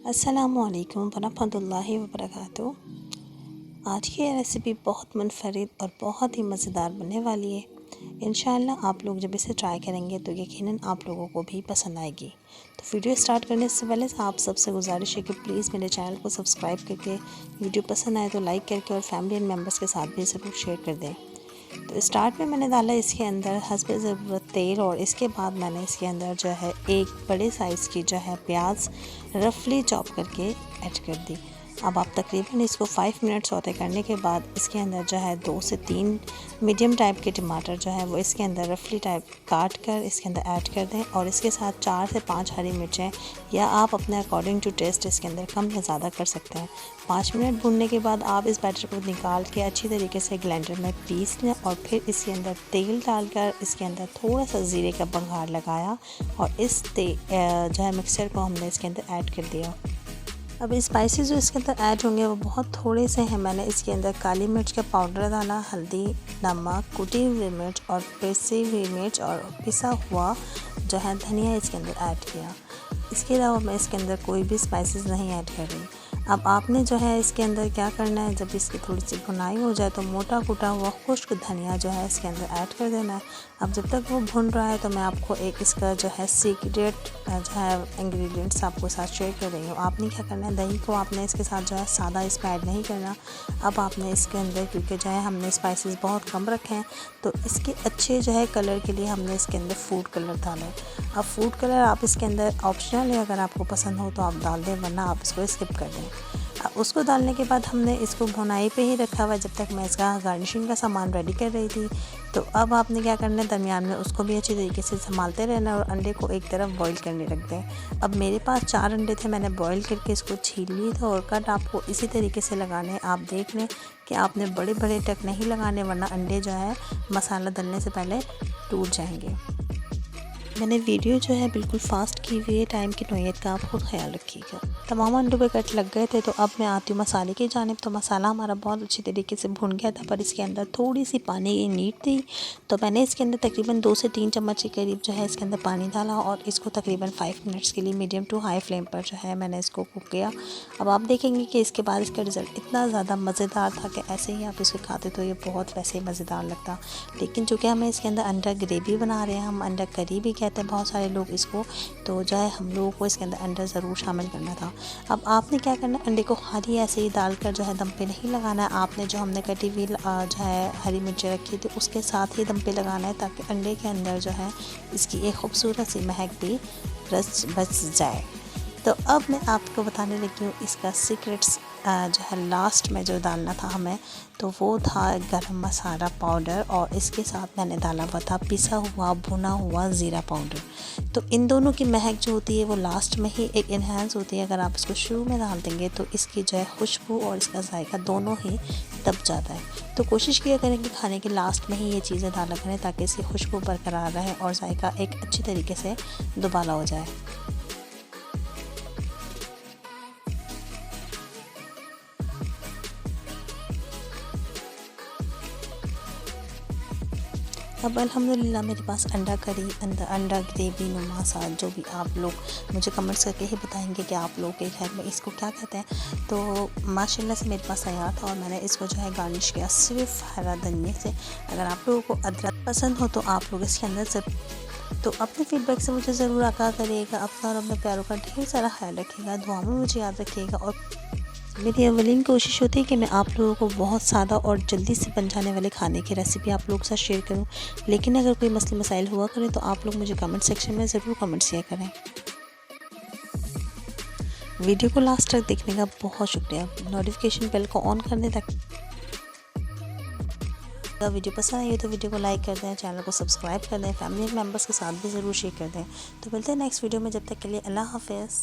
अस्सलामुअलैकुम वरहमतुल्लाहि वबरकातुहू। आज की ये रेसिपी बहुत मुनफरिद और बहुत ही मज़ेदार बनने वाली है। इंशाअल्लाह आप लोग जब इसे ट्राई करेंगे तो यकीनन आप लोगों को भी पसंद आएगी। तो वीडियो स्टार्ट करने से पहले आप सबसे गुजारिश है कि प्लीज़ मेरे चैनल को सब्सक्राइब करके, वीडियो पसंद आए तो लाइक करके और फैमिली एंड मेम्बर्स के साथ भी ज़रूर शेयर कर दें। तो स्टार्ट में मैंने डाला इसके अंदर हस्बे ज़रूरत तेल, और इसके बाद मैंने इसके अंदर जो है एक बड़े साइज़ की जो है प्याज रफली चॉप करके ऐड कर दी। अब आप तकरीबन इसको 5 मिनट सौते करने के बाद इसके अंदर जो है 2 से 3 मीडियम टाइप के टमाटर जो है वो इसके अंदर रफली टाइप काट कर इसके अंदर ऐड कर दें, और इसके साथ 4 से 5 हरी मिर्चें, या आप अपने अकॉर्डिंग टू टेस्ट इसके अंदर कम या ज़्यादा कर सकते हैं। 5 मिनट भूनने के बाद आप इस बैटर को निकाल के अच्छी तरीके से ग्राइंडर में पीस लें, और फिर इसके अंदर तेल डालकर इसके अंदर थोड़ा सा ज़ीरे का बघार लगाया, और इस जो है मिक्सचर को हमने इसके अंदर ऐड कर दिया। अब स्पाइसेस जो इसके अंदर ऐड होंगे वो बहुत थोड़े से हैं। मैंने इसके अंदर काली मिर्च का पाउडर डाला, हल्दी, नमक, कुटी हुई मिर्च और पिसी हुई मिर्च और पिसा हुआ जो है धनिया इसके अंदर ऐड किया। इसके अलावा मैं इसके अंदर कोई भी स्पाइसेस नहीं ऐड कर रही। अब आपने जो है इसके अंदर क्या करना है, जब इसकी थोड़ी सी भुनाई हो जाए तो मोटा कुटा हुआ खुश्क धनिया जो है इसके अंदर ऐड कर देना है। अब जब तक वो भुन रहा है तो मैं आपको एक इसका जो है सीक्रेट जो है इंग्रेडिएंट्स आपको साथ शेयर कर रही हूँ। आपने क्या करना है, दही को आपने इसके साथ जो है सादा इसमें ऐड नहीं करना। अब आपने इसके अंदर, क्योंकि जो है हमने स्पाइसेस बहुत कम रखे हैं, तो इसके अच्छे जो है कलर के लिए हमने इसके अंदर फूड कलर डाला है। अब फूड कलर आप इसके अंदर ऑप्शनल है, अगर आपको पसंद हो तो आप डाल दें, वरना आप इसको स्किप कर दें। अब उसको डालने के बाद हमने इसको भुनाई पे ही रखा हुआ जब तक मैं इसका गार्निशिंग का सामान रेडी कर रही थी। तो अब आपने क्या करना है, दरमियान में उसको भी अच्छी तरीके से संभालते रहना, और अंडे को एक तरफ बॉईल करने रख दें। अब मेरे पास 4 अंडे थे, मैंने बॉईल करके इसको छील लिए थे, और कट आपको इसी तरीके से लगाने हैं। आप देख लें कि आपने बड़े बड़े टक नहीं लगाने, वरना अंडे जो है मसाला डालने से पहले टूट जाएंगे। मैंने वीडियो जो है बिल्कुल फास्ट की हुई है, टाइम की नोयत का आप खुद ख्याल रखिएगा। तमाम अंडों पे कट लग गए थे। तो अब मैं आती हूँ मसाले की जानिब। तो मसाला हमारा बहुत अच्छी तरीके से भुन गया था, पर इसके अंदर थोड़ी सी पानी की नीड थी। तो मैंने इसके अंदर तकरीबन 2 से 3 चम्मच के करीब जो है इसके अंदर पानी डाला, और इसको तकरीबन 5 मिनट्स के लिए मीडियम टू हाई फ्लेम पर जो है मैंने इसको कुक किया। अब आप देखेंगे कि इसके बाद इसका रिज़ल्ट इतना ज़्यादा मज़ेदार था कि ऐसे ही आप इसको खाते तो ये बहुत वैसे ही मज़ेदार लगता। लेकिन चूँकि हमें इसके अंदर अंडा ग्रेवी बना रहे हैं, हम अंडा करी भी कहते हैं बहुत सारे लोग इसको, तो जो है हम लोगों को इसके अंदर अंडा ज़रूर शामिल करना था। अब आपने क्या करना है, अंडे को खाली ऐसे ही डालकर जो है दम पे नहीं लगाना है। आपने जो हमने कटी हुई जो है हरी मिर्चें रखी थी उसके साथ ही दम पे लगाना है, ताकि अंडे के अंदर जो है इसकी एक खूबसूरत सी महक भी रच बच जाए। तो अब मैं आपको बताने लगी हूँ इसका सीक्रेट्स जो है लास्ट में जो डालना था हमें, तो वो था गरम मसाला पाउडर, और इसके साथ मैंने डाला हुआ था पिसा हुआ भुना हुआ ज़ीरा पाउडर। तो इन दोनों की महक जो होती है वो लास्ट में ही एक इन्हेंस होती है। अगर आप इसको शुरू में डाल देंगे तो इसकी जो है खुशबू और इसका जायका दोनों ही दब जाता है। तो कोशिश किया करें कि खाने के लास्ट में ही ये चीज़ें डाला करें, ताकि इसकी खुशबू बरकरार रहे और जायका एक अच्छी तरीके से दुबाला हो जाए। अब अल्हम्दुलिल्लाह मेरे पास अंडा करी, अंडा ग्रेवी नुमा सा, जो भी आप लोग मुझे कमेंट्स करके ही बताएंगे कि आप लोग के घर में इसको क्या कहते हैं। तो माशाल्लाह से मेरे पास तैयार था, और मैंने इसको जो है गार्निश किया सिर्फ हरा धनिया से। अगर आप लोगों को अदरक पसंद हो तो आप लोग इसके अंदर से, तो अपने फीडबैक से मुझे ज़रूर आगाह करिएगा। अपना और अपने प्यारों का ढेर सारा ख्याल रखिएगा, दुआ में मुझे याद रखिएगा। और मेरी अवलीन कोशिश होती है कि मैं आप लोगों को बहुत सादा और जल्दी से बन जाने वाले खाने की रेसिपी आप लोगों के साथ शेयर करूं। लेकिन अगर कोई मसले मसाइल हुआ करें तो आप लोग मुझे कमेंट सेक्शन में ज़रूर कमेंट शेयर करें। वीडियो को लास्ट तक देखने का बहुत शुक्रिया। नोटिफिकेशन बेल को ऑन करने तक। अगर वीडियो पसंद आई हो तो वीडियो को लाइक कर दें, चैनल को सब्सक्राइब कर दें, फैमिली मेम्बर्स के साथ भी ज़रूर शेयर कर दें। तो मिलते हैं नेक्स्ट वीडियो में, जब तक के लिए अल्लाह हाफ़िज़।